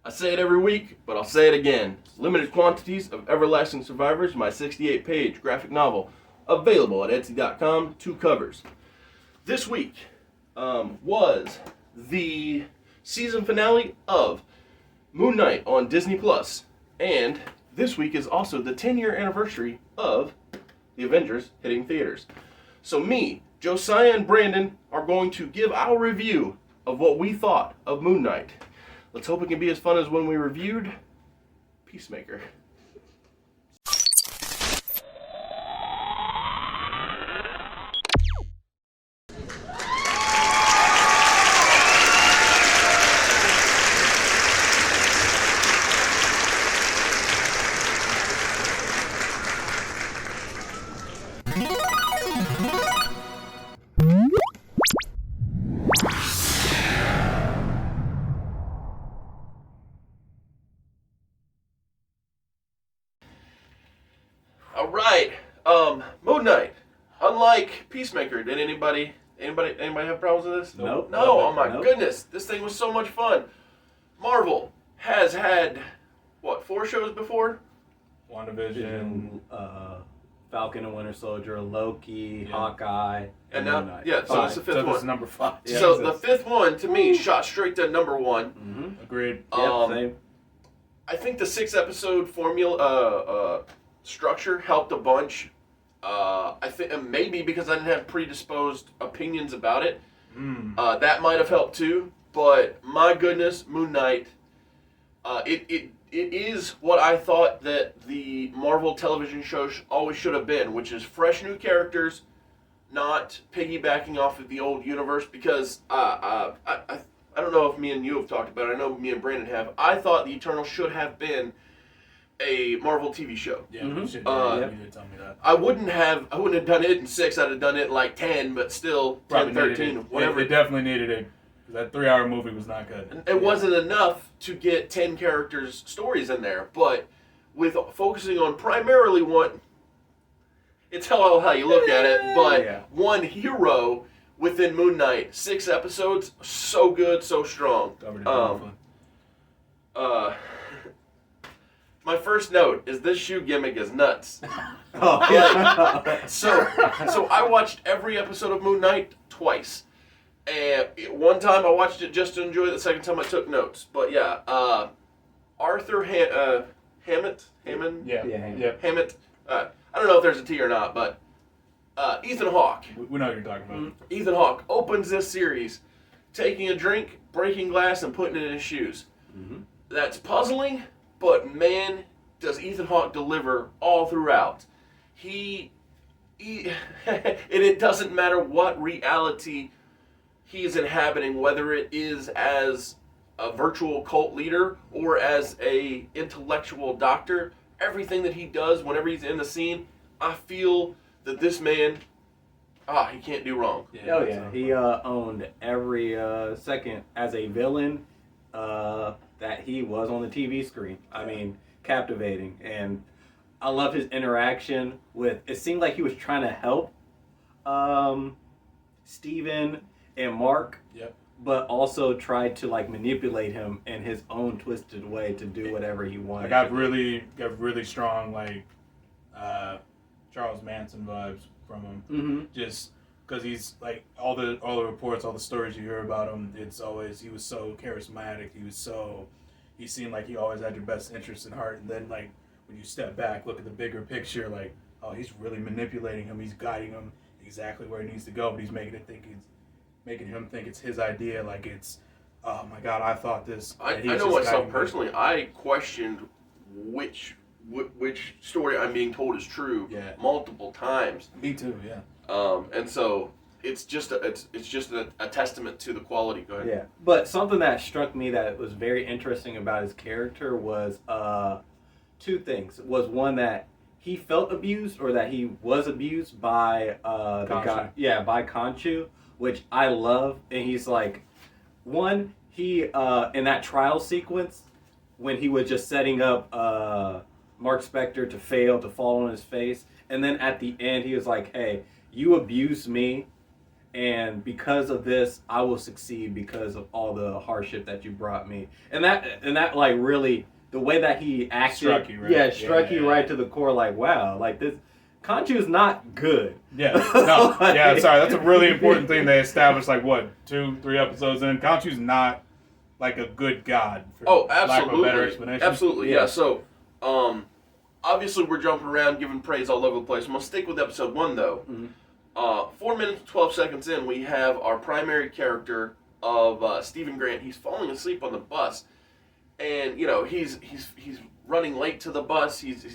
I say it every week, but I'll say it again. Limited quantities of Everlasting Survivors, my 68-page graphic novel, available at Etsy.com, 2 covers. This week was the season finale of Moon Knight on Disney+, and this week is also the 10-year anniversary of The Avengers hitting theaters. So me, Josiah, and Brandon are going to give our review of what we thought of Moon Knight. Let's hope it can be as fun as when we reviewed Peacemaker. Alright, Moon Knight. Unlike Peacemaker, did anybody have problems with this? Nope. No, oh my goodness. This thing was so much fun. Marvel has had, 4 shows before? WandaVision, Falcon and Winter Soldier, Loki, Hawkeye, and now, Moon Knight. so it's the 5th one. This is number 5. Yeah. So the 5th one, to me, shot straight to number 1. Mm-hmm. Agreed. Same. I think the 6-episode formula structure helped a bunch. I think maybe because I didn't have predisposed opinions about it, that might have helped too. But my goodness, Moon Knight, it is what I thought that the Marvel television show always should have been, which is fresh new characters, not piggybacking off of the old universe. Because I don't know if me and you have talked about it. I know me and Brandon have. I thought the Eternals should have been a Marvel TV show. Yeah, Mm-hmm. you should tell me that. I wouldn't have done it in 6. I'd have done it in like 10, but still 10, 13, whatever. It definitely needed it. That 3-hour movie was not good. It wasn't enough to get 10 characters' stories in there, but with focusing on primarily one, it's how you look at it, but one hero within Moon Knight, 6 episodes, so good, so strong. My first note is this shoe gimmick is nuts. So I watched every episode of Moon Knight twice. And one time I watched it just to enjoy it. The second time I took notes. But yeah, Arthur Hammett? Hammett. I don't know if there's a T or not, but Ethan Hawke. We know what you're talking about. Ethan Hawke opens this series taking a drink, breaking glass, and putting it in his shoes. Mm-hmm. That's puzzling, but man, does Ethan Hawke deliver all throughout. And it doesn't matter what reality he's inhabiting, whether it is as a virtual cult leader or as a intellectual doctor. Everything that he does whenever he's in the scene, I feel that this man, he can't do wrong. Yeah. He owned every second as a villain that he was on the TV screen. I mean, captivating. And I love his interaction with, it seemed like he was trying to help Steven and Mark, but also tried to manipulate him in his own twisted way to do whatever he wanted. I got really strong Charles Manson vibes from him. Mm-hmm. Just because he's all the reports, all the stories you hear about him, it's always he was so charismatic. He seemed like he always had your best interest in heart. And then when you step back, look at the bigger picture, he's really manipulating him. He's guiding him exactly where he needs to go, but he's making him think it's his idea. It's, oh my God, I thought this. I know myself personally. I questioned which story I'm being told is true multiple times. Me too. Yeah. And so it's just a testament to the quality. Go ahead. Yeah, but something that struck me that was very interesting about his character was 2 things. Was one that he felt abused, or that he was abused by the guy. Yeah, by Khonshu, which I love. And he's one, he in that trial sequence when he was just setting up Mark Spector to fall on his face, and then at the end he was like, "Hey, you abused me, and because of this, I will succeed because of all the hardship that you brought me. And that like really the way that he acted, Struck you, right? struck you right to the core. Like, wow, like this. Khonshu's not good. Yeah, no, yeah, sorry. That's a really important thing they established, like, what, 2-3 episodes in? Khonshu's not, like, a good god, for lack of a better explanation. Absolutely, yeah. So, obviously we're jumping around, giving praise all over the place. I'm going to stick with episode 1, though. Mm-hmm. 4 minutes and 12 seconds in, we have our primary character of Stephen Grant. He's falling asleep on the bus. And, you know, he's running late to the bus. He's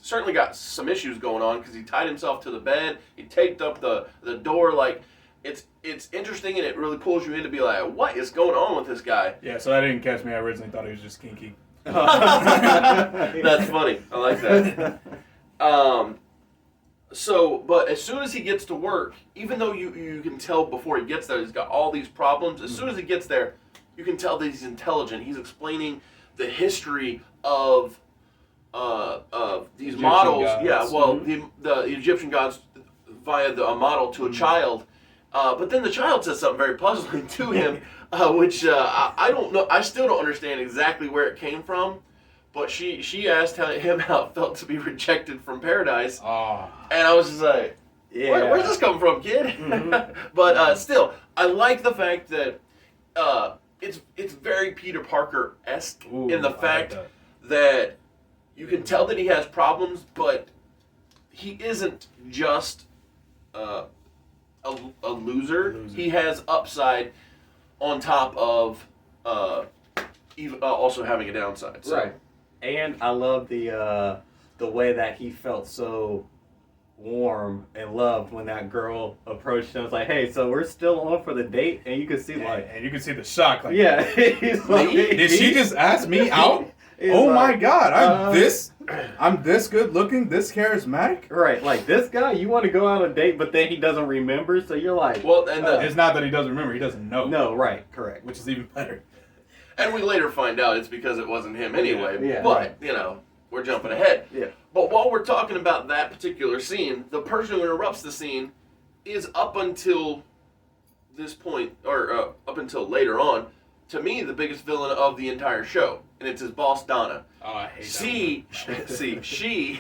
certainly got some issues going on because he tied himself to the bed. He taped up the door. Like, it's interesting, and it really pulls you in to be like, what is going on with this guy? Yeah, so that didn't catch me. I originally thought he was just kinky. That's funny. I like that. But as soon as he gets to work, even though you can tell before he gets there he's got all these problems, as soon as he gets there, you can tell that he's intelligent. He's explaining the history of these Egyptian models. gods. Yeah, well, the Egyptian gods via a model to a child. But then the child says something very puzzling to him, which I don't know. I still don't understand exactly where it came from. But she asked him how it felt to be rejected from paradise. Oh. And I was just like, where's this coming from, kid? Mm-hmm. But still, I like the fact that it's very Peter Parker-esque in the fact that you can tell that he has problems, but he isn't just a loser. He has upside on top of also having a downside. So. Right. And I love the way that he felt so warm and loved when that girl approached him. I was like, hey, so we're still on for the date? And you could see and you can see the shock. Like, yeah. He's like, did she just ask me out? Oh like, my God! I'm this good looking, this charismatic. Right, like this guy, you want to go out on a date, but then he doesn't remember, so you're like, well, and it's not that he doesn't remember; he doesn't know. No, right, correct, which is even better. And we later find out it's because it wasn't him anyway. Yeah. But you know, we're jumping ahead. Yeah. But while we're talking about that particular scene, the person who interrupts the scene is up until this point, or up until later on, to me, the biggest villain of the entire show. And it's his boss, Donna. Oh, I hate that. She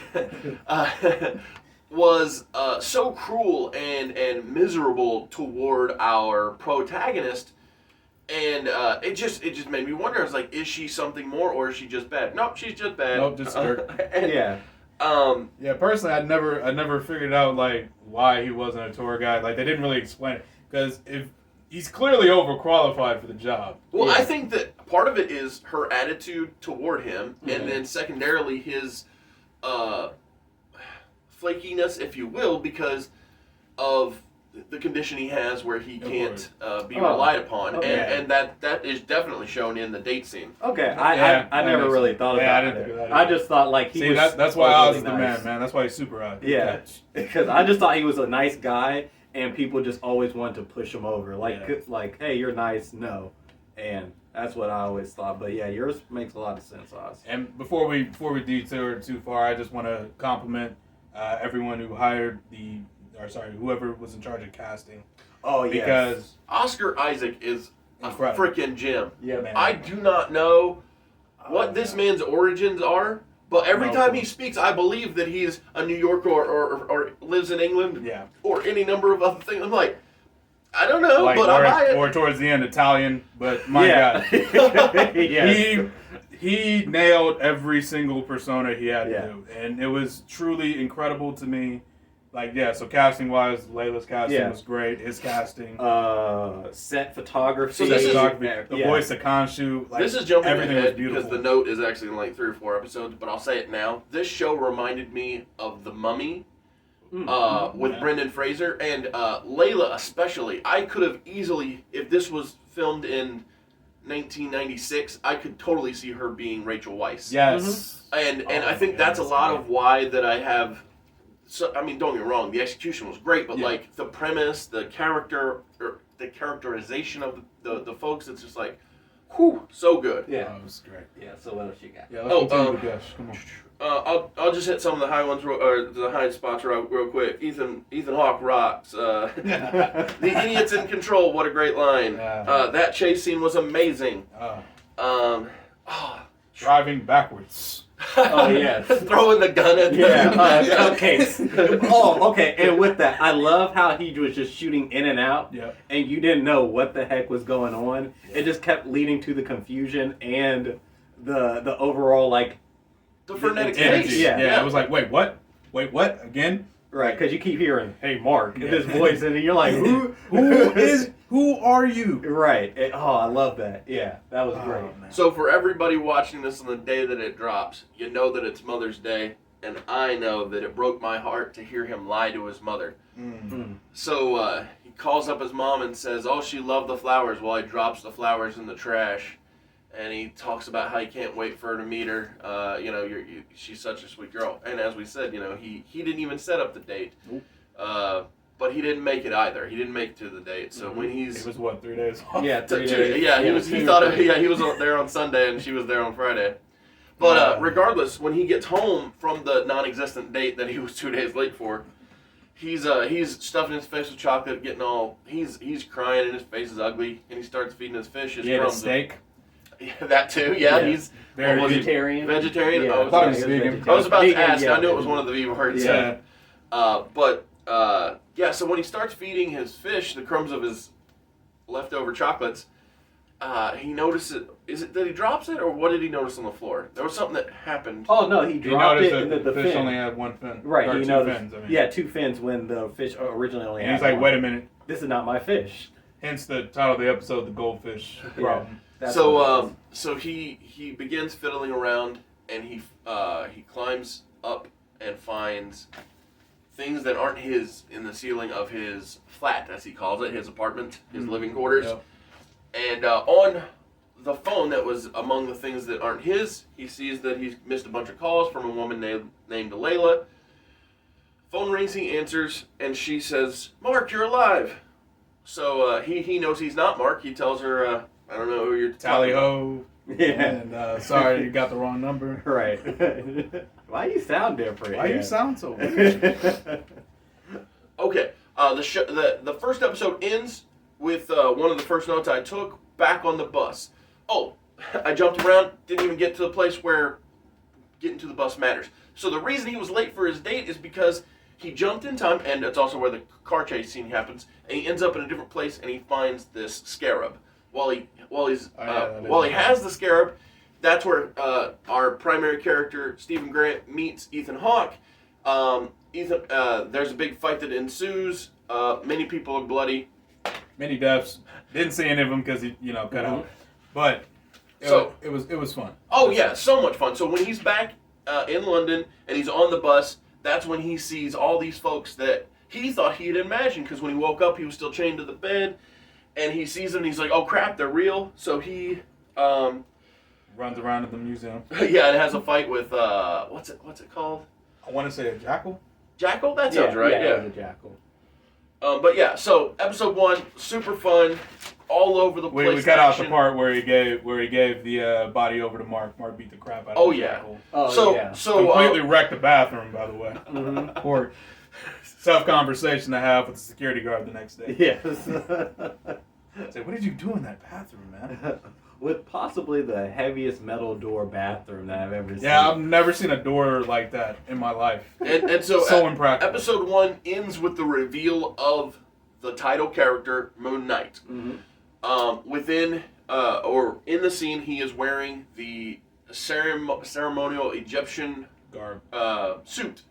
was so cruel and miserable toward our protagonist, and it just made me wonder. I was like, is she something more, or is she just bad? Nope, she's just bad. Nope, just her. Yeah. Yeah, personally, I never figured out like why he wasn't a tour guide. Like they didn't really explain it because if he's clearly overqualified for the job. Well, yeah. I think that part of it is her attitude toward him, and then secondarily his flakiness, if you will, because of the condition he has where he can't be relied upon, and that is definitely shown in the date scene. Okay, I never really thought about it. I just thought like he was. That's why Oz is nice. the man. That's why he's super hot. Yeah, because I just thought he was a nice guy. And people just always want to push him over. Like, hey, you're nice, no. And that's what I always thought. But yeah, yours makes a lot of sense, Oz. And before we detour too far, I just want to compliment everyone who whoever was in charge of casting. Oh, yeah. Because Oscar Isaac is incredible. A freaking gem. Yeah, man. I do not know what this man's origins are. But every time he speaks, I believe that he's a New Yorker or lives in England, or any number of other things. I'm like, I don't know, but I buy it. Or towards the end, Italian. But my God, he nailed every single persona he had to do, and it was truly incredible to me. Like, so casting wise, Layla's casting was great. His casting, set photography, so this is, the voice of Khonshu. Like, this is jumping everything ahead was beautiful. because the note is actually in like 3 or 4 episodes, but I'll say it now. This show reminded me of The Mummy with Brendan Fraser and Layla especially. I could have easily, if this was filmed in 1996, I could totally see her being Rachel Weisz. Yes, and I think that's a lot of why that I have. So, I mean, don't get me wrong, the execution was great, but like the premise, the character, or the characterization of the folks, it's just like, Whew, so good. Yeah. Oh, it was great. Yeah. So what else you got? Yeah, let's continue the gush. Come on. I'll just hit some of the high ones, or the high spots real quick. Ethan Hawke rocks. The idiots in control. What a great line. That chase scene was amazing. Driving backwards. Oh yes. Throwing the gun at them. Okay. Oh, okay. And with that, I love how he was just shooting in and out, and you didn't know what the heck was going on. It just kept leading to the confusion and the overall like the frenetic energy. pace. Yeah. It was like, wait, what? Wait, what? Again? Right, because you keep hearing, "Hey, Mark," in this voice, and you're like, Who are you? Right. I love that. Yeah, that was great. Man. So for everybody watching this on the day that it drops, you know that it's Mother's Day, and I know that it broke my heart to hear him lie to his mother. So he calls up his mom and says, "Oh, she loved the flowers," while he drops the flowers in the trash. And he talks about how he can't wait for her to meet her. She's such a sweet girl. And as we said, he didn't even set up the date. But he didn't make it either. He didn't make it to the date. So when It was what, 3 days off? Yeah, 3 days. Yeah, he was there on Sunday and she was there on Friday. But regardless, when he gets home from the non-existent date that he was 2 days late for, he's stuffing his face with chocolate, getting all he's crying and his face is ugly, and he starts feeding his fish his crumbs. Steak. That too, yeah. He's vegetarian. Vegetarian. Yeah, I thought he was vegan. was about to ask. Yeah, I knew it was one of the V words. Yeah. So when he starts feeding his fish the crumbs of his leftover chocolates, he notices is it that he drops it, or what did he notice on the floor? There was something that happened. Oh no, he dropped it, and the fish fin. only had one fin. Right, Or he two noticed. fins, I mean. Yeah, 2 fins when the fish originally only And had he's like, one. wait a minute. This is not my fish. Hence the title of the episode, The Goldfish Problem. That's what it is. So he begins fiddling around, and he climbs up and finds things that aren't his in the ceiling of his flat, as he calls it, his apartment, his living quarters. Yep. And on the phone that was among the things that aren't his, he sees that he's missed a bunch of calls from a woman named Layla. Phone rings, he answers, and she says, "Mark, you're alive." So he knows he's not Mark. He tells her, "I don't know who you're Tally talking about." ho. Yeah. And sorry, you got the wrong number. Right. Why you sound different? Why you sound so weird? Okay. The first episode ends with one of the first notes I took back on the bus. Oh, I jumped around, didn't even get to the place where getting to the bus matters. So the reason he was late for his date is because he jumped in time, and it's also where the car chase scene happens, and he ends up in a different place, and he finds this scarab. While he has the scarab, that's where our primary character Stephen Grant meets Ethan Hawke. There's a big fight that ensues. Many people are bloody. Many deaths. Didn't see any of them because he, cut out. But it was fun. Oh yeah, so much fun. So when he's back in London and he's on the bus, that's when he sees all these folks that he thought he had imagined, because when he woke up he was still chained to the bed, and he sees them and he's like, "Oh crap, they're real." So he runs around in the museum. Yeah, and has a fight with what's it called? I want to say a jackal. Jackal? That sounds right. Yeah, Yeah. it was a jackal. But yeah, so episode 1, super fun, all over the place. We cut out the action. part where he gave the body over to Mark. Mark beat the crap out of Oh, the yeah. jackal. Oh, So Completely wrecked the bathroom, by the way. Mhm. Or tough conversation to have with the security guard the next day. Yes. Say, what did you do in that bathroom, man? With possibly the heaviest metal door bathroom that I've ever seen. Yeah, I've never seen a door like that in my life. And so So impractical. episode 1 ends with the reveal of the title character, Moon Knight. Mm-hmm. Within or in the scene, he is wearing the ceremonial Egyptian Garb. suit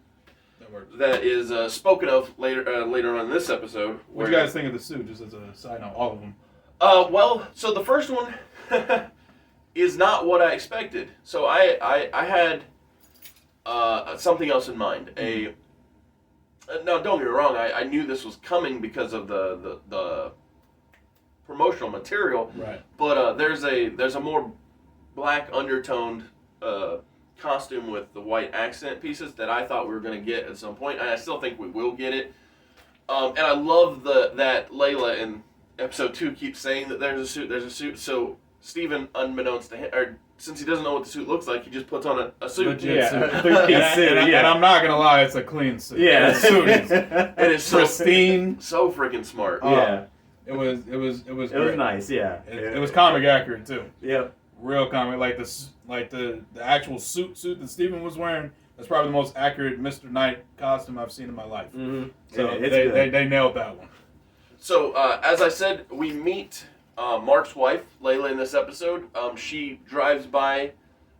That works. that is spoken of later on in this episode. What do you guys think of the suit, just as a side note? All of them. Well, so the first one is not what I expected. So I had something else in mind. No, don't get me wrong. I knew this was coming because of the promotional material. Right. But there's a more black undertoned costume with the white accent pieces that I thought we were going to get at some point, and I still think we will get it. And I love that Layla in episode 2 keeps saying that there's a suit. So Steven, unbeknownst to him, or since he doesn't know what the suit looks like, he just puts on a suit. Legit suit. Yeah, 3-piece suit. And I'm not gonna lie, it's a clean suit. Yeah. The suit is It is so pristine. so freaking smart. Yeah. It was It was great. nice. Yeah. It was comic accurate too. Yep. Real comic, like the actual suit that Steven was wearing. That's probably the most accurate Mr. Knight costume I've seen in my life. Mm-hmm. So It's good. they nailed that one. So, as I said, we meet Mark's wife, Layla, in this episode. She drives by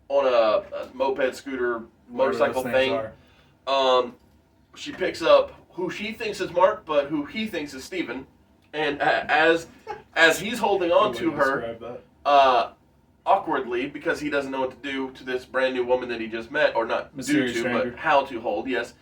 on a moped, scooter, motorcycle Whatever those thing. things are. She picks up who she thinks is Mark, but who he thinks is Steven. And as he's holding on to her, Describe that. awkwardly, because he doesn't know what to do to this brand new woman that he just met, or not Mysterious do to, stranger. but how to hold, yes.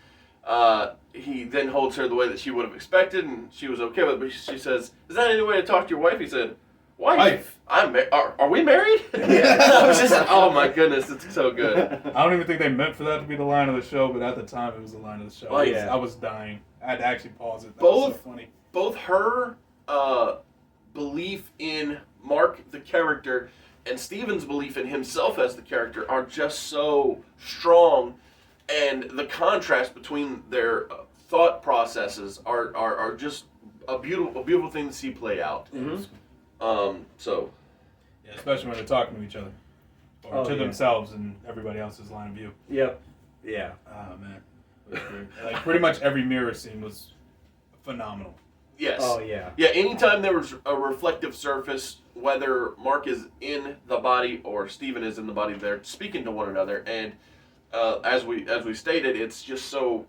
He then holds her the way that she would have expected, and she was okay with it, but she says, "Is that any way to talk to your wife?" He said, "Wife? Are we married?" I was just, oh my goodness, it's so good. I don't even think they meant for that to be the line of the show, but at the time it was the line of the show. Oh, yeah. I was dying. I had to actually pause it. That was so funny. Both her belief in Mark, the character, and Steven's belief in himself as the character are just so strong, and the contrast between their thought processes are just a beautiful thing to see play out. Mm-hmm. So Yeah, especially when they're talking to each other. Or to themselves and everybody else's line of view. Yep. Yeah. Oh, man. It was great. Like, pretty much every mirror scene was phenomenal. yes. Oh yeah. Yeah, anytime there was a reflective surface, whether Mark is in the body or Steven is in the body, they're speaking to one another, and as we stated, it's just so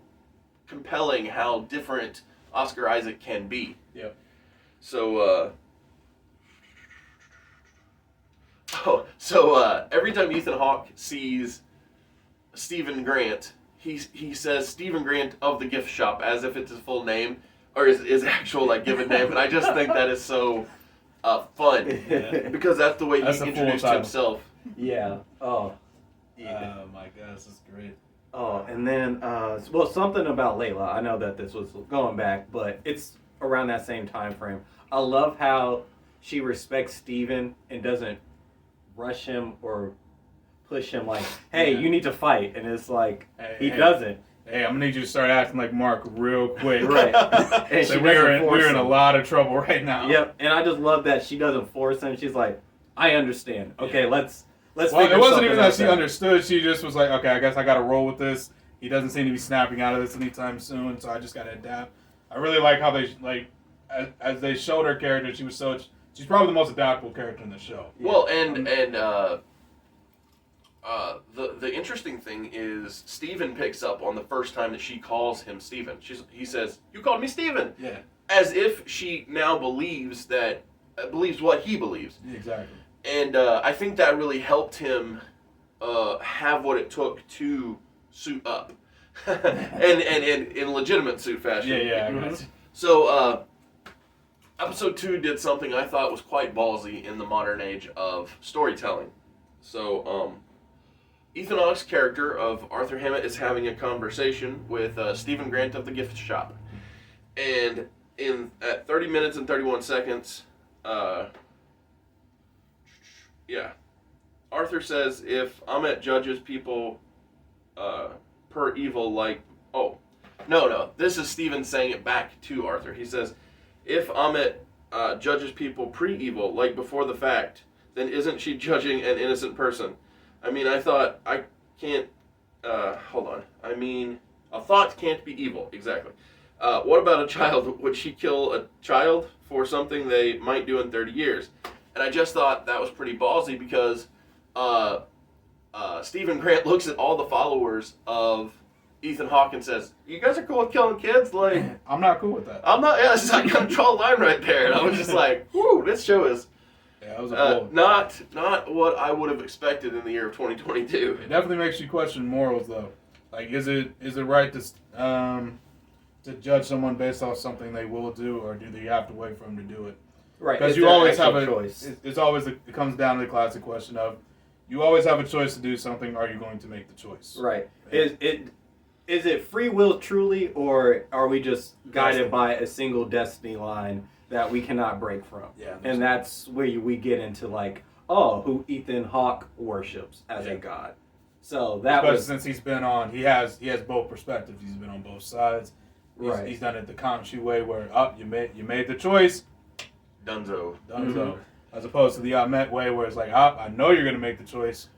compelling how different Oscar Isaac can be. Yep. So every time Ethan Hawke sees Stephen Grant, he says Stephen Grant of the gift shop as if it's his full name or his actual given name, and I just think that is so fun because that's the way That's he the full introduced title. himself. Yeah. Oh. Yeah. Oh my gosh, this is great. Oh, and then, well, something about Layla. I know that this was going back, but it's around that same time frame. I love how she respects Steven and doesn't rush him or push him like, hey, you need to fight. And it's like, he doesn't. Hey, I'm gonna need you to start acting like Mark real quick. Right. And So she we're doesn't force in a him. lot of trouble right now. Yep. And I just love that she doesn't force him. She's like, I understand. Okay, let's Well, figure it wasn't something even out that she there. understood. She just was like, okay, I guess I gotta roll with this. He doesn't seem to be snapping out of this anytime soon, so I just gotta adapt. I really like how they as they showed her character. She's probably the most adaptable character in the show. Well, and the interesting thing is Steven picks up on the first time that she calls him Steven. He says, "You called me Steven," Yeah, as if she now believes what he believes. exactly. And I think that really helped him have what it took to suit up, and in legitimate suit fashion. Yeah, I Mhm. got you. So episode 2 did something I thought was quite ballsy in the modern age of storytelling. So Ethan Hawke's character of Arthur Hammett is having a conversation with Stephen Grant of the gift shop, and at 30 minutes and 31 seconds. Arthur says, if Ahmet judges people per evil like... Oh, no. This is Steven saying it back to Arthur. He says, if Ahmet judges people pre-evil, like before the fact, then isn't she judging an innocent person? I mean, I thought I can't... hold on. I mean, a thought can't be evil. Exactly. What about a child? Would she kill a child for something they might do in 30 years? And I just thought that was pretty ballsy because Stephen Grant looks at all the followers of Ethan Hawke and says, "You guys are cool with killing kids? Like, I'm not cool with that. I'm not." Yeah, I gotta draw a line right there. And I was just like, "Whoo, this show is Yeah, that was a bull. not what I would have expected in the year of 2022." It definitely makes you question morals, though. Like, is it right to judge someone based off something they will do, or do you have to wait for them to do it? Right. Because It's you their always have actual a choice. it comes down to the classic question of, you always have a choice to do something. Are you going to make the choice? Right. Is it free will truly, or are we just guided by a single destiny line that we cannot break from? Yeah. And that's where we get into like, who Ethan Hawke worships as a god. So Especially since he's been on, he has both perspectives. He's been on both sides. He's done it the Khonshu way, where you made the choice, Dunzo. as opposed to the Ahmet way, where it's like, I know you're gonna make the choice.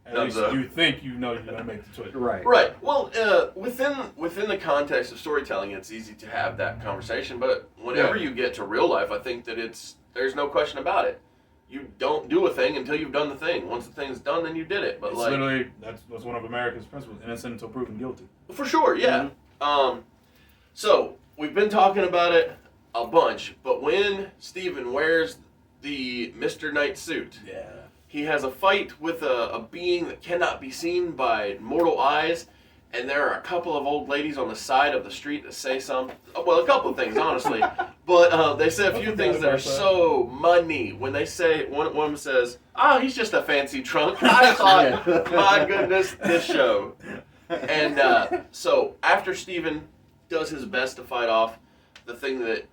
At least you think you know you're gonna make the choice. Right. Well, within the context of storytelling, it's easy to have that conversation. But whenever you get to real life, I think that there's no question about it. You don't do a thing until you've done the thing. Once the thing's done, then you did it. But it's literally that's one of America's principles: innocent until proven guilty. For sure, yeah. Mm-hmm. So we've been talking about it a bunch, but when Steven wears the Mr. Knight suit, he has a fight with a being that cannot be seen by mortal eyes, and there are a couple of old ladies on the side of the street that say a couple of things, honestly, but they say a few things that are so money. When they say, one of them says, he's just a fancy trunk. I thought, my goodness, this show. And so after Steven does his best to fight off the thing that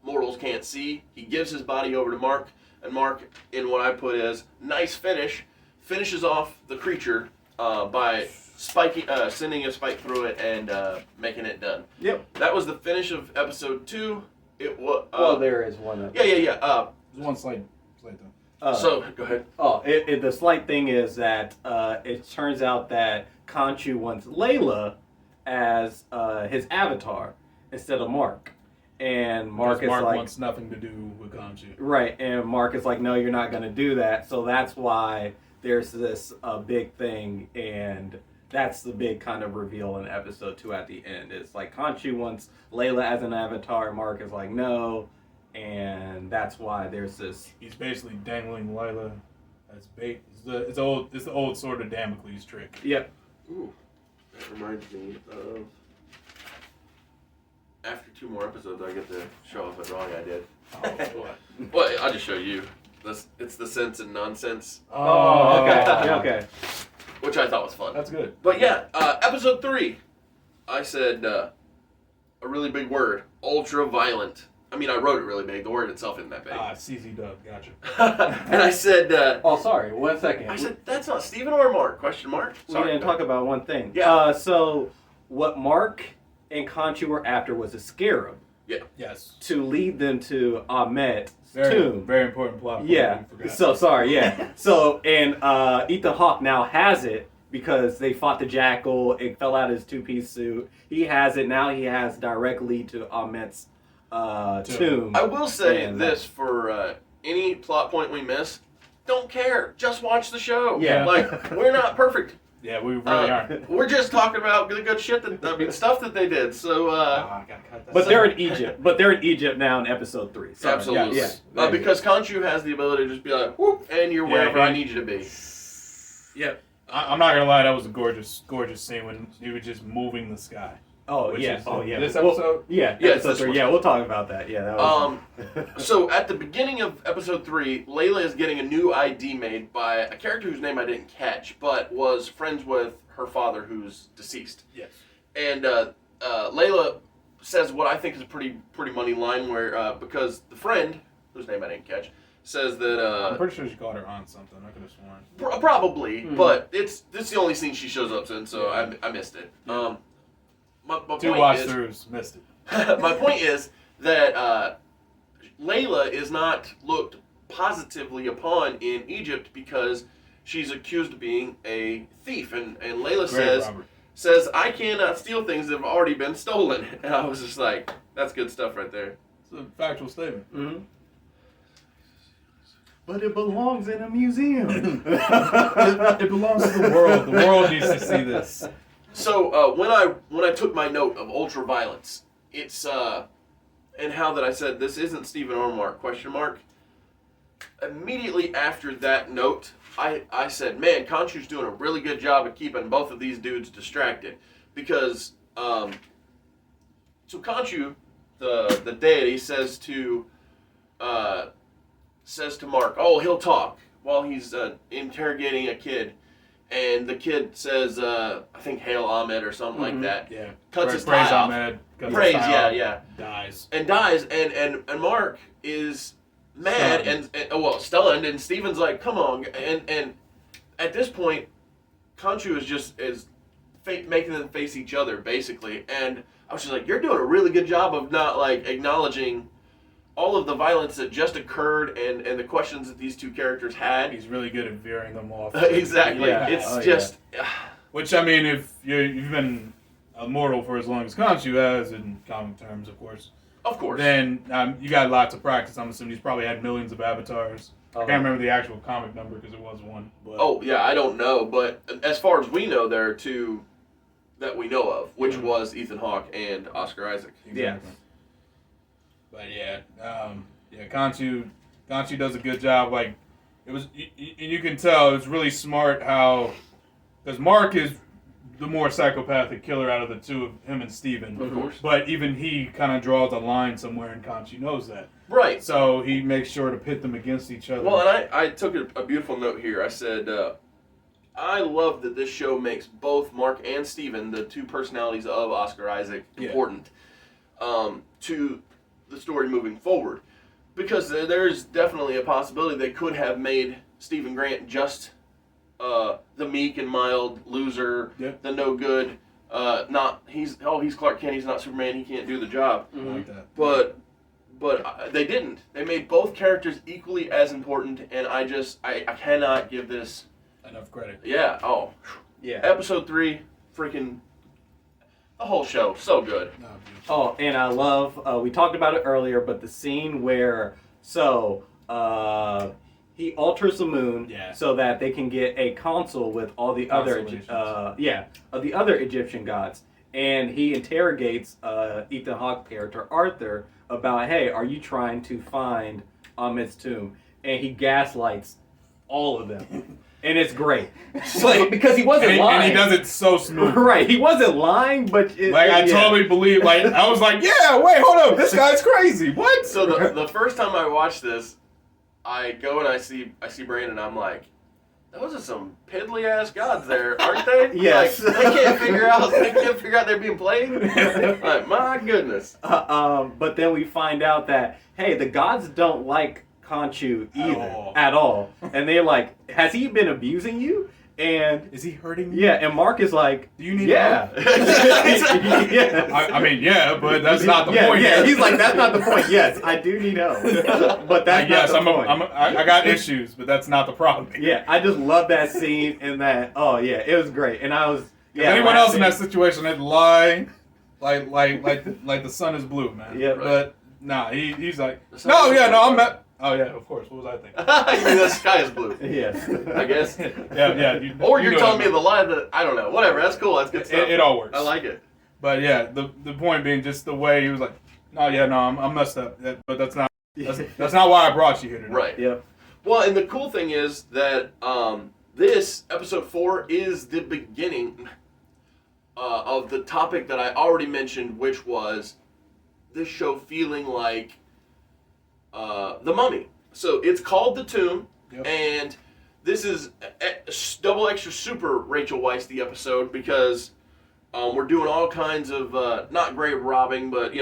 mortals can't see, he gives his body over to Mark, and Mark, in what I put as nice finishes off the creature by sending a spike through it and making it done. Yep. That was the finish of episode 2. It was. There is one. Yeah. There's one slight though. So go ahead. The slight thing is that it turns out that Khonshu wants Layla as his avatar instead of Mark. And Mark wants nothing to do with Khonshu. Right, and Mark is like, no, you're not going to do that. So that's why there's this big thing, and that's the big kind of reveal in episode 2 at the end. It's like Khonshu wants Layla as an avatar, and Mark is like, no, and that's why there's this. He's basically dangling Layla as bait. It's the old sword of Damocles trick. Yep. Ooh, that reminds me of. After 2 more episodes, I get to show off a drawing I did. Oh, boy. Well, I'll just show you. It's the sense and nonsense. Oh, okay. Okay. Which I thought was fun. That's good. But yeah, episode 3, I said a really big word, ultra violent. I mean, I wrote it really big. The word itself isn't that big. CZ Dub, gotcha. And I said... sorry. 1 second. I said, that's not Steven or Mark? Question mark? Sorry, we didn't talk about one thing. Yeah. So what Mark and Khonshu were after was a scarab. Yeah. Yes. To lead them to Ahmet's tomb. Very important plot. Yeah. So sorry. Yeah. So and Ethan Hawke now has it because they fought the jackal. It fell out of his 2-piece suit. He has it now. He has direct lead to Ahmet's tomb. I will say this for any plot point we miss. Don't care. Just watch the show. Yeah. Like we're not perfect. Yeah, we really aren't. We're just talking about the good shit stuff that they did. So, I gotta cut that. But they're in Egypt. But they're in Egypt now in episode 3. Sorry. Absolutely. Yeah. Because Khonshu has the ability to just be like, whoop, and you're wherever I need you to be. Yep. I'm not gonna lie, that was a gorgeous scene when he was just moving the sky. Oh yeah. This episode. Episode 3. Yeah, we'll talk about that. Yeah. That was So at the beginning of episode 3, Layla is getting a new ID made by a character whose name I didn't catch, but was friends with her father, who's deceased. Yes. And Layla says what I think is a pretty money line, where because the friend, whose name I didn't catch, says that I'm pretty sure she called her aunt something. I could have sworn. Probably, but it's the only scene she shows up in, so I missed it. Yeah. My 2 watch-throughs missed it. My point is that Layla is not looked positively upon in Egypt because she's accused of being a thief, and Layla says I cannot steal things that have already been stolen. And I was just like, that's good stuff right there. It's a factual statement. Mm-hmm. But it belongs in a museum. It belongs to the world. The world needs to see this. So when I took my note of ultra violence, it's and how that I said this isn't Steven or Mark ? Immediately after that note, I said, man, Khonshu's doing a really good job of keeping both of these dudes distracted, because so Khonshu, the deity, says to Mark, oh, he'll talk while he's interrogating a kid. And the kid says, I think, Hail Ahmed or something like that. Yeah. Cuts his tie off. Ahmed. Praise, yeah. Dies. And dies. And Mark is mad, and stunned, and Steven's like, come on, and at this point, Khonshu is making them face each other, basically, and I was just like, you're doing a really good job of not, like, acknowledging all of the violence that just occurred and the questions that these two characters had. He's really good at veering them off. Exactly. Yeah. It's just... Which, I mean, if you've been immortal for as long as Khonshu has, in comic terms, of course. Of course. Then you got lots of practice. I'm assuming he's probably had millions of avatars. I can't remember the actual comic number because it was one. But. Oh, yeah, I don't know. But as far as we know, there are two that we know of, which was Ethan Hawke and Oscar Isaac. Exactly. Yeah. But Khonshu does a good job. Like, it was, you can tell it was really smart how, because Mark is the more psychopathic killer out of the two of him and Steven. Of course. But even he kind of draws a line somewhere, and Khonshu knows that. Right. So he makes sure to pit them against each other. Well, and I took a beautiful note here. I said, I love that this show makes both Mark and Steven, the two personalities of Oscar Isaac, important to the story moving forward. Because there's definitely a possibility they could have made Stephen Grant just the meek and mild loser, the no good, he's Clark Kent, he's not Superman, he can't do the job. I like that. But they didn't. They made both characters equally as important, and I cannot give this enough credit. Yeah. Oh. Yeah. Episode 3, freaking the whole show, so good. Oh, and I love, we talked about it earlier, but the scene where, he alters the moon so that they can get a console with all the other, of the other Egyptian gods. And he interrogates Ethan Hawke's character, Arthur, about, hey, are you trying to find Ahmed's tomb? And he gaslights all of them. And it's great. Because he wasn't lying. And he does it so smooth. Right. He wasn't lying, but... I totally believe, I was like, yeah, wait, hold up. This guy's crazy. What? So the first time I watched this, I go and I see Brandon, and I'm like, those are some piddly-ass gods there, aren't they? Yes. Like, they can't figure out they're being played? Like, my goodness. But then we find out that, hey, the gods don't like Khonshu either. At all. And they're like, has he been abusing you? And is he hurting you? Yeah, and Mark is like, do you need help? I mean, but that's not the point. Yeah, he's like, that's not the point. Yes, I do need help. But that's not the point. I got issues, but that's not the problem. Yeah, I just love that scene and that, it was great. And I was, if anyone else in that situation had lied, like the sun is blue, man. Yeah. But nah, he's like, I'm not. Oh yeah, of course. What was I thinking? You mean the sky is blue? Yes. I guess. Yeah. You're telling me the lie that I don't know. Whatever. That's cool. That's good stuff. It all works. I like it. But yeah, the point being just the way he was like, I'm messed up. But that's not why I brought you here today. Right. Yep. Well, and the cool thing is that this episode 4 is the beginning of the topic that I already mentioned, which was this show feeling like The Mummy. So it's called The Tomb, and this is double extra super Rachel Weisz the episode because we're doing all kinds of not grave robbing, but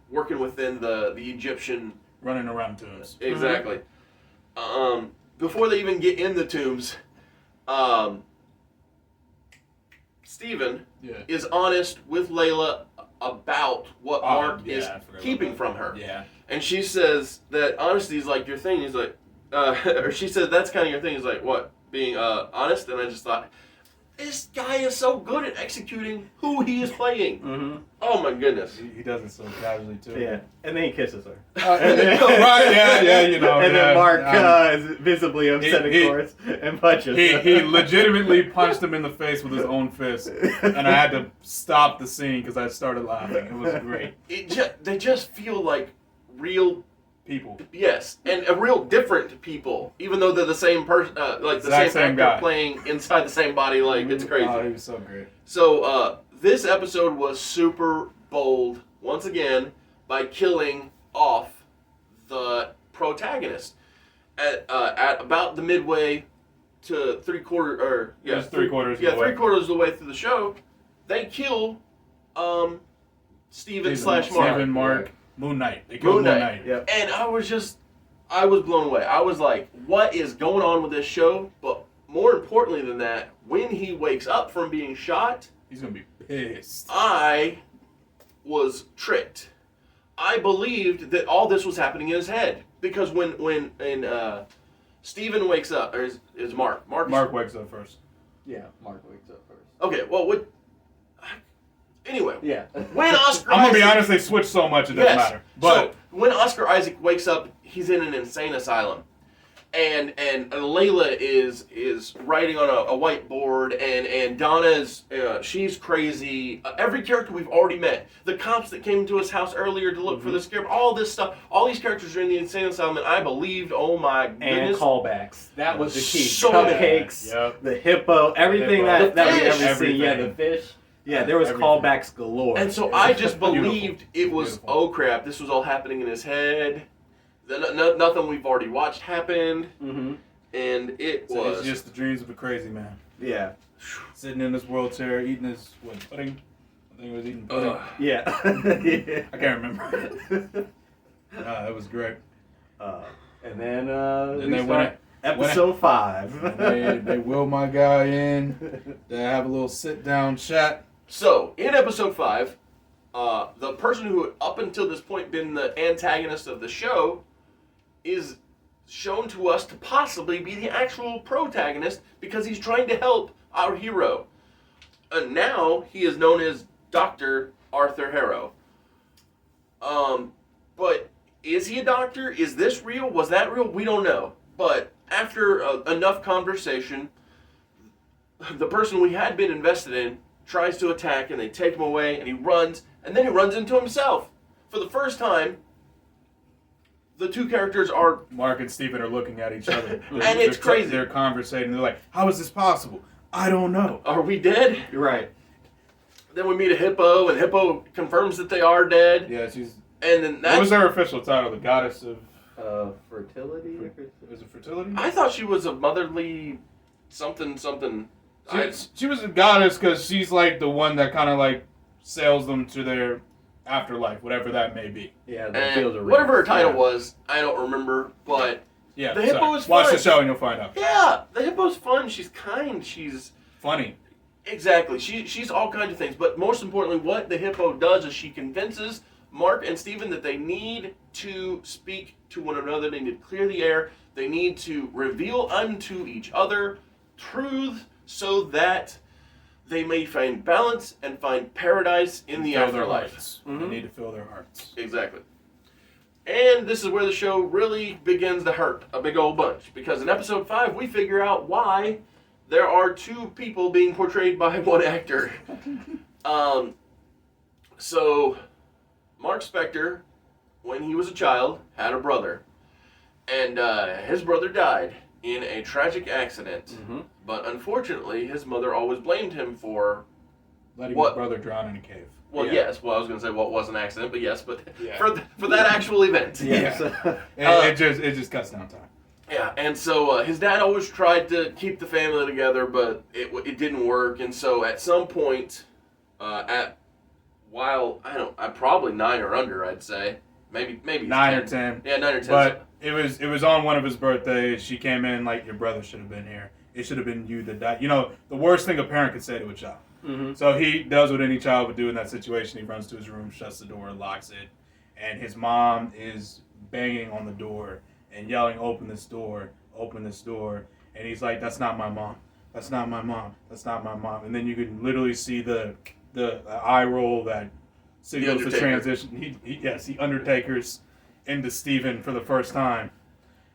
working within the Egyptian running around tombs. Exactly. Before they even get in the tombs, Steven is honest with Layla about what Mark is keeping from her. Yeah. And she says that honesty is like your thing. He's like, or she says that's kind of your thing. He's like, what? Being honest? And I just thought, this guy is so good at executing who he is playing. Mm-hmm. Oh my goodness. He does it so casually too. Yeah. And then he kisses her. Right, yeah, And then Mark is visibly upset, of course, and punches him. He legitimately punched him in the face with his own fist. And I had to stop the scene because I started laughing. It was great. They just feel like real people. Yes, and real different people, even though they're the same person, like the same actor guy playing inside the same body. Like it's crazy. Oh, he was so great. So this episode was super bold once again by killing off the protagonist at about the midway to three quarters of the way through the show. They kill Steven / Mark. Steven, Mark. Moon Knight. They killed Moon Knight. Yep. And I was just, I was blown away. I was like, what is going on with this show? But more importantly than that, when he wakes up from being shot, he's gonna be pissed. I was tricked. I believed that all this was happening in his head because when Steven wakes up, or is Mark? Mark wakes up first. Yeah, Mark wakes up first. Okay, well, anyway, Yeah. when Oscar I'm gonna be Isaac- honest, they switched so much it doesn't matter. But so when Oscar Isaac wakes up, he's in an insane asylum, and Layla is writing on a whiteboard, and Donna's she's crazy. Every character we've already met, the cops that came to his house earlier to look for the scare, all this stuff, all these characters are in the insane asylum, and I believed, oh my And goodness, callbacks. That was the key. So Cupcakes, Yep. the hippo, everything The that we fish. ever seen. Yeah, the fish. Yeah, there was Everything. callbacks galore. and so I just Beautiful. believed it was, Beautiful. oh crap, this was all happening in his head. Nothing we've already watched happened, Mm-hmm. and it so was it's just the dreams of a crazy man. Yeah. Sitting in his wheelchair, eating his pudding. I think he was eating pudding. Ugh. Yeah. I can't remember. It was great. And then And we then start episode 5. They wheel my guy in. They have a little sit down chat. So, in episode 5, the person who had up until this point been the antagonist of the show is shown to us to possibly be the actual protagonist because he's trying to help our hero. And now he is known as Dr. Arthur Harrow. But is he a doctor? Is this real? Was that real? We don't know. But after enough conversation, the person we had been invested in tries to attack, and they take him away, and he runs, and then he runs into himself. For the first time, the two characters are... Mark and Steven are looking at each other. And it's crazy. They're conversating. They're like, how is this possible? I don't know. Are we dead? You're right. Then we meet a hippo, and Hippo confirms that they are dead. Yeah, she's... And then What that's... was her official title? The goddess of... Fertility? Was it fertility? I thought she was a motherly something. She was a goddess because she's like the one that kind of like sails them to their afterlife, whatever that may be. Yeah, the And fields of whatever her reeds. title Yeah. was, I don't remember, but... Yeah, The hippo is Watch fun. the show and you'll find out. Yeah, the hippo's fun. She's kind. She's... Funny. Exactly. She's all kinds of things. But most importantly, what the hippo does is she convinces Mark and Steven that they need to speak to one another. They need to clear the air. They need to reveal unto each other truth so that they may find balance and find paradise in the Fill their afterlife. hearts. Mhm. They need to fill their hearts. Exactly. And this is where the show really begins to hurt a big old bunch. Because in episode 5, we figure out why there are two people being portrayed by one actor. So, Mark Spector, when he was a child, had a brother. And his brother died in a tragic accident. Mm-hmm. But unfortunately, his mother always blamed him for... Letting What? his brother drown in a cave. Well, Yeah. yes. Well, I was going to say, well, it was an accident, but yes. But Yeah. for that actual event. Yes. It just cuts down time. Yeah, and so his dad always tried to keep the family together, but it didn't work. And so at some point, I'm probably 9 or under, I'd say, maybe 9 or 10. 10. Yeah, 9 or 10. But it was on one of his birthdays. She came in like, your brother should have been here. It should have been you that died. You know, the worst thing a parent could say to a child. Mm-hmm. So he does what any child would do in that situation. He runs to his room, shuts the door, locks it, and his mom is banging on the door and yelling, open this door, and he's like, that's not my mom, that's not my mom, that's not my mom. And then you can literally see the eye roll that signals the Undertaker. transition. He Undertakers into Steven for the first time,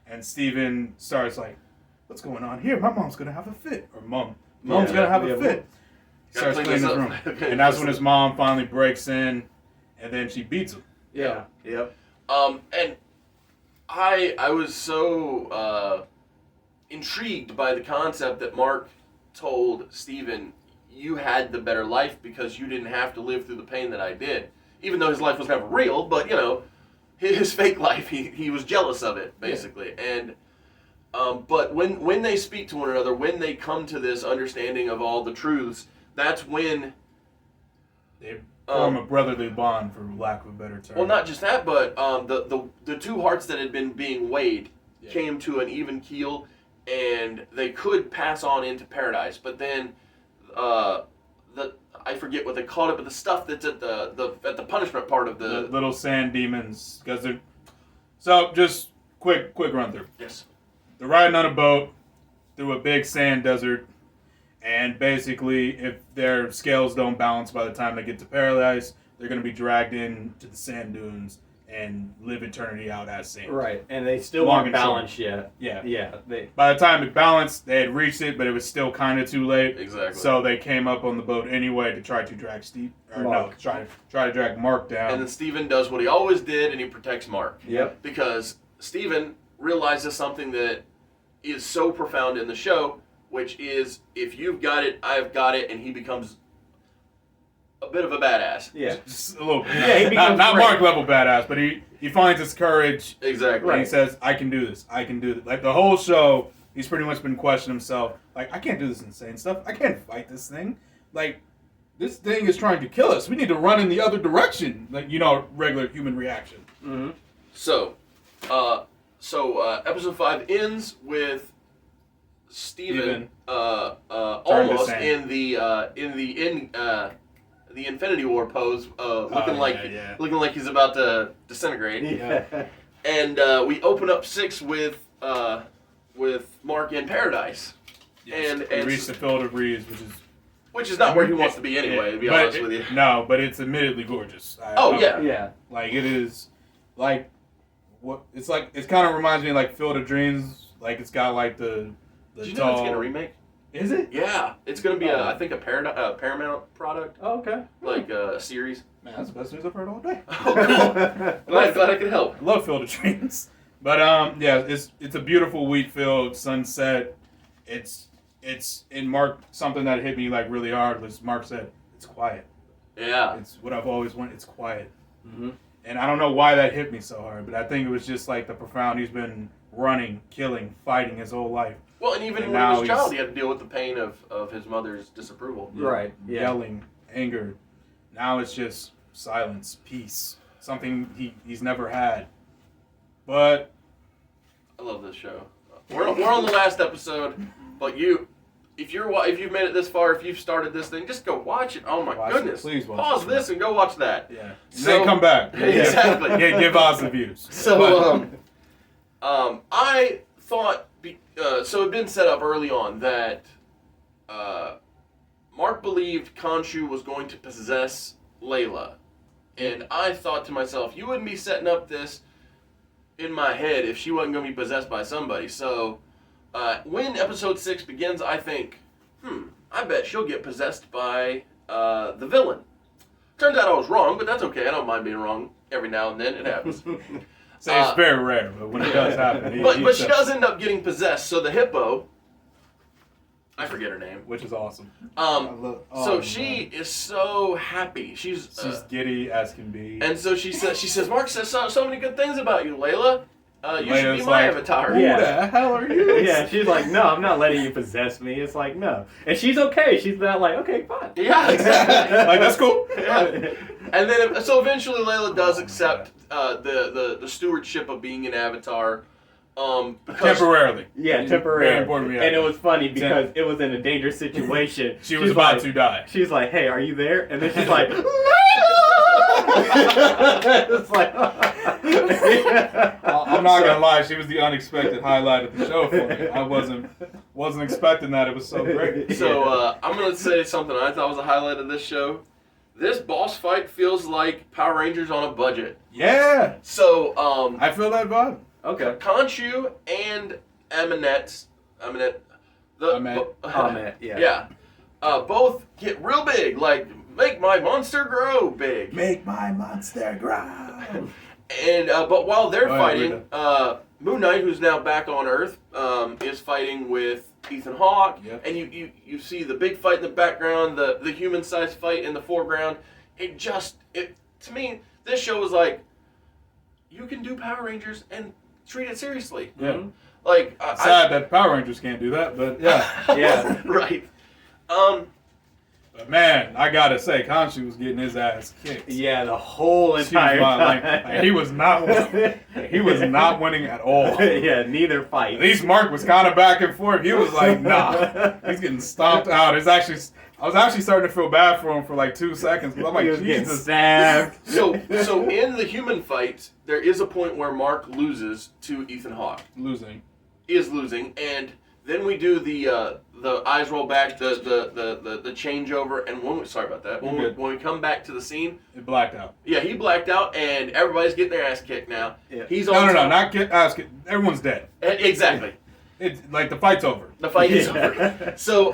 and Steven starts like, what's going on here? My mom's gonna have a fit, or mom's gonna have a fit. Gotta Starts clean cleaning his this room. up. And that's when his mom finally breaks in, and then she beats him. Yeah. Yep. And I was so intrigued by the concept that Mark told Steven, you had the better life because you didn't have to live through the pain that I did. Even though his life was never real, but, you know, his fake life, he was jealous of it, basically. Yeah. And but when they speak to one another, when they come to this understanding of all the truths, that's when form a brotherly bond, for lack of a better term. Well, not just that, but the two hearts that had been being weighed came to an even keel, and they could pass on into paradise. But then, I forget what they called it, but the stuff that's at the punishment part of the little sand demons, because they're. So just quick run through. Yes. They're riding on a boat through a big sand desert, and basically, if their scales don't balance by the time they get to paradise, they're going to be dragged into the sand dunes and live eternity out as sand. Right, and they still Long weren't and balanced short. yet. Yeah. Yeah. By the time it balanced, they had reached it, but it was still kind of too late. Exactly. So they came up on the boat anyway to try to drag try to drag Mark down. And then Steven does what he always did, and he protects Mark. Yep. Because Steven realizes something that is so profound in the show, which is, if you've got it, I've got it, and he becomes a bit of a badass. Yeah. Just a little. Yeah, he becomes not great. Mark level badass, but he finds his courage. Exactly. And he says, "I can do this. I can do this." Like the whole show, he's pretty much been questioning himself. Like, I can't do this insane stuff. I can't fight this thing. Like, this thing is trying to kill us. We need to run in the other direction. Like, regular human reaction. Mm-hmm. So, episode 5 ends with Steven almost sand. in the Infinity War pose, looking like he's about to disintegrate. Yeah. And we open up 6 with Mark in paradise. Yes. And we reached the Field of Reeds, which is not where he wants to be anyway, to be honest with you. No, but it's admittedly gorgeous. Yeah. Like, it is, like, it kind of reminds me of, like, Field of Dreams. Like, it's got, like, the Did you know it's getting a remake? Is it? Yeah. It's going to be, I think, a Paramount product. Oh, okay. Like a series. Man, that's the best news I've heard all day. Oh, cool. Glad I could help. I love Field of Dreams. But, yeah, it's a beautiful wheat field, sunset. It's in Mark, something that hit me, like, really hard was Mark said, it's quiet. Yeah. It's what I've always wanted. It's quiet. Mm-hmm. And I don't know why that hit me so hard, but I think it was just like the profound. He's been running, killing, fighting his whole life. Well, and even And when he was now a child, he had to deal with the pain of his mother's disapproval. Right. Yeah. Yelling, anger. Now it's just silence, peace. Something he's never had. But I love this show. We're on the last episode, but if you've made it this far, if you've started this thing, just go watch it. Oh my goodness! Please watch Pause this and go watch that. yeah, So- then come back. Exactly. Yeah, give us the views. So I thought so it had been set up early on that Mark believed Khonshu was going to possess Layla, and I thought to myself, you wouldn't be setting up this in my head if she wasn't going to be possessed by somebody. So when episode 6 begins, I think, I bet she'll get possessed by the villain. Turns out I was wrong, but that's okay. I don't mind being wrong every now and then. It happens. So it's very rare, but when it does happen, But she does end up getting possessed. So the hippo, I forget her name. which is awesome. So she is so happy. She's giddy as can be. and so she says, Mark says so many good things about you, Layla. You should be Layla's my like, avatar. Who Yeah. the hell are you? Yeah, she's like, no, I'm not letting you possess me. It's like, no. And she's okay. She's not like, okay, fine. Yeah, exactly. Like, that's cool. Yeah. And then, so eventually Layla does accept the stewardship of being an avatar. Because Temporarily. Yeah, Very temporarily. important And reality. it was funny because it was in a dangerous situation. She was She's about like- to die. She's like, hey, are you there? And then she's like, it's like, I'm not gonna lie, she was the unexpected highlight of the show for me. I wasn't expecting that. It was so great. So I'm gonna say something I thought was a highlight of this show. This boss fight feels like Power Rangers on a budget. Yeah, So I feel that vibe. okay. Khonshu and Aminet, Yeah. both get real big, like make my monster grow big. Make my monster grow. And but while they're Go ahead, fighting, Moon Knight, who's now back on Earth, is fighting with Ethan Hawke, Yep. and you see the big fight in the background, the human-sized fight in the foreground. To me, this show was like, you can do Power Rangers and treat it seriously. Yeah. Like Sad that Power Rangers can't do that, but yeah. Yeah. Right. But man, I gotta say, Khonshu was getting his ass kicked. Yeah, the whole She was entire like, time. he was not winning. He was not winning at all. Yeah, neither fight. At least Mark was kind of back and forth. He was like, nah. He's getting stomped out. I was actually starting to feel bad for him for like 2 seconds. Because I'm like, He was getting Jesus. stabbed. So in the human fight, there is a point where Mark loses to Ethan Hawke. Is losing, and then we do the eyes roll back, the changeover, and sorry about that. When we come back to the scene, It blacked out. yeah, he blacked out, and everybody's getting their ass kicked now. Yeah. He's on No, top. not get ass kicked. Everyone's dead. Exactly. It's like the fight's over. The fight is over. So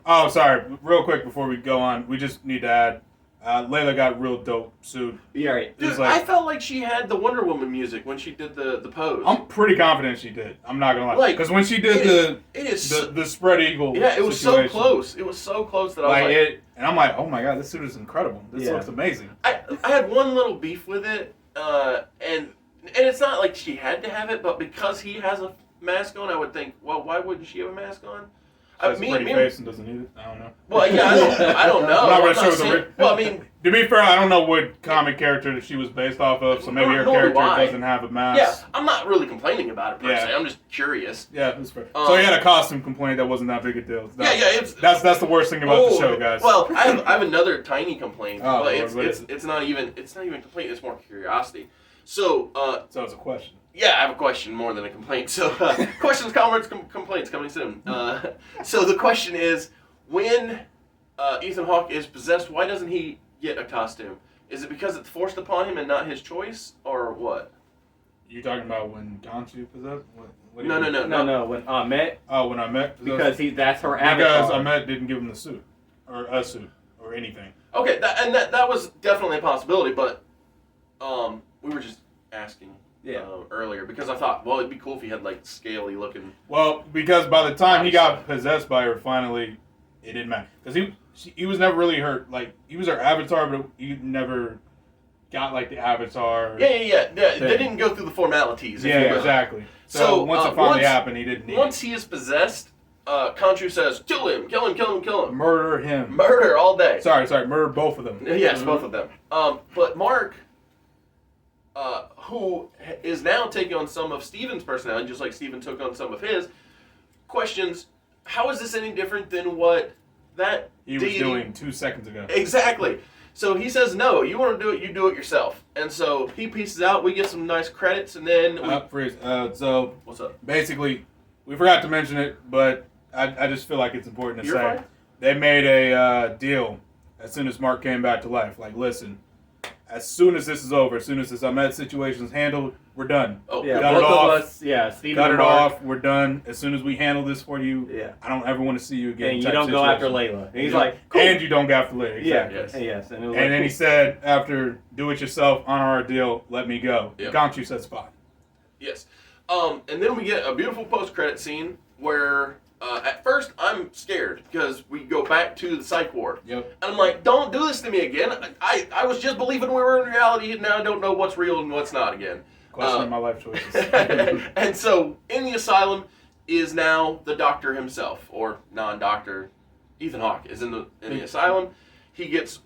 Oh, sorry. Real quick before we go on, we just need to add, Layla got real dope suit. Yeah, right. dude, like- I felt like she had the Wonder Woman music when she did the pose. I'm pretty confident she did. I'm not gonna lie. Like, Because when she did it is the spread eagle, yeah, it was situation, so close. It was so close that I was Like like, it, and I'm like, oh my god, this suit is incredible. This Yeah. looks amazing. I had one little beef with it, and it's not like she had to have it, but because he has a mask on, I would think, well, why wouldn't she have a mask on? She has a pretty face and doesn't need it. I don't know. Well, yeah, I don't know. I'm not really I'm sure. saying- well, I mean, To be fair, I don't know what comic character that she was based off of, so maybe her Nor do character I. doesn't have a mask. yeah, I'm not really complaining about it per Yeah. se. I'm just curious. Yeah, that's fair. So he had a costume complaint that wasn't that big a deal. It's That's the worst thing about the show, guys. Well, I have another tiny complaint, Oh, but Lord, what is it's not even complaint. It's more curiosity. So So it's a question. yeah, I have a question more than a complaint. So questions, comments, complaints coming soon. So the question is, when Ethan Hawke is possessed, why doesn't he get a costume? Is it because it's forced upon him and not his choice, or what? You talking about when Khonshu possessed? What do No. you mean? No. When Ahmet, Oh, when Ahmet possessed? because that's her Because avatar. Ahmet didn't give him the suit. Or a suit. Or anything. Okay, that was definitely a possibility, but we were just asking earlier because I thought, well, it'd be cool if he had like scaly looking. Well, because by the time he got possessed by her, finally, it didn't matter. Because he was never really hurt. Like, he was her avatar, but he never got, like, the avatar. Yeah. They thing. didn't go through the formalities. if you Yeah, will. exactly. So So, once it finally happened, he didn't need Once he is possessed, Khonshu says, kill him. it. Murder him. Murder all day. Sorry, murder both of them. Yes, both of them. But Mark, who is now taking on some of Steven's personality, just like Steven took on some of his, questions, how is this any different than what that He was doing 2 seconds ago. Exactly. So he says, no, you want to do it, you do it yourself. And so he pieces out, we get some nice credits, and then Freeze. So what's up? basically, we forgot to mention it, but I just feel like it's important to You're say. fine. They made a deal as soon as Mark came back to life. Like, listen, as soon as this is over, as soon as this Ahmed situation is handled, we're done. Oh, Yeah, Cut both it of off. us. Yeah, Steven Cut and it Mark. off. We're done. As soon as we handle this for you, Yeah. I don't ever want to see you again. And you type don't go after situation. Layla. And he's like, cool. And you don't go after Layla. Yeah. Exactly. Yes. And it was And like, then he cool. said, after do it yourself, honor our deal, let me go. Yep. Khonshu said spot. Yes. And then we get a beautiful post-credit scene where at first I'm scared because we go back to the psych ward. Yep. And I'm like, don't do this to me again. I was just believing we were in reality, and now I don't know what's real and what's not again. Questioning my life choices. And so in the asylum is now the doctor himself, or non-doctor. Ethan Hawke is in the asylum. He gets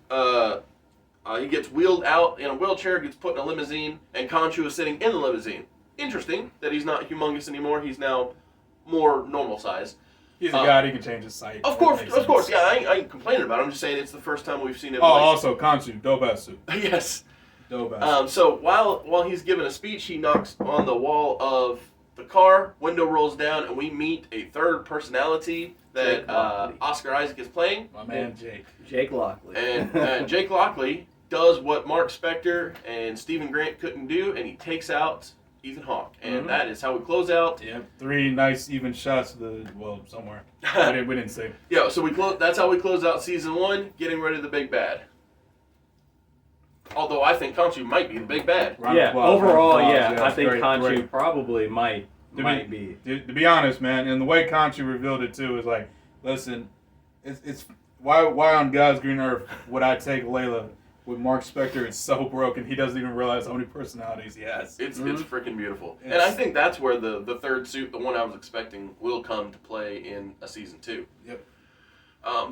wheeled out in a wheelchair, gets put in a limousine, and Khonshu is sitting in the limousine. Interesting that he's not humongous anymore. He's now more normal size. He's a god, he can change his sight. Of course. Yeah, I ain't complaining about it. I'm just saying it's the first time we've seen him. Oh, also, Khonshu, dope ass suit. Yes. Dope ass suit. So while he's giving a speech, he knocks on the wall of the car, window rolls down, and we meet a third personality that Jake Lockley. Oscar Isaac is playing. My man, Jake. Jake Lockley. And Jake Lockley does what Mark Spector and Stephen Grant couldn't do, and he takes out Ethan Hawke. And that is how we close out. Yep. 3 nice even shots of the, somewhere. we didn't see. Yeah, so that's how we close out season 1, getting rid of the big bad. Although I think Khonshu might be the big bad. Round of Yeah, applause, overall, round of yeah, applause. I Yes, think great, Khonshu great. probably might be. To be honest, man, and the way Khonshu revealed it too is like, listen, it's why on God's green earth would I take Layla with Mark Spector? It's so broken he doesn't even realize how many personalities he has. It's freaking beautiful. And I think that's where the third suit, the one I was expecting, will come to play in a season 2. Yep.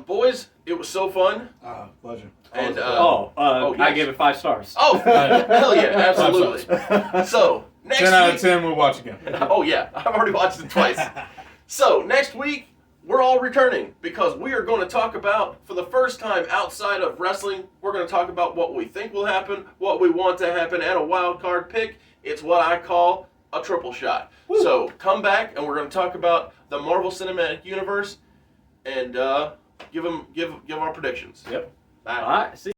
Boys, it was so fun. Pleasure. And yes. I I gave it 5 stars. Oh, hell yeah, absolutely. So next 10 out week, of 10, we'll watch again. oh yeah, I've already watched it twice. So next week, we're all returning because we are going to talk about, for the first time outside of wrestling, we're going to talk about what we think will happen, what we want to happen, and a wild card pick. It's what I call a triple shot. Woo. So come back, and we're going to talk about the Marvel Cinematic Universe and give our predictions. Yep. Bye. All right. See.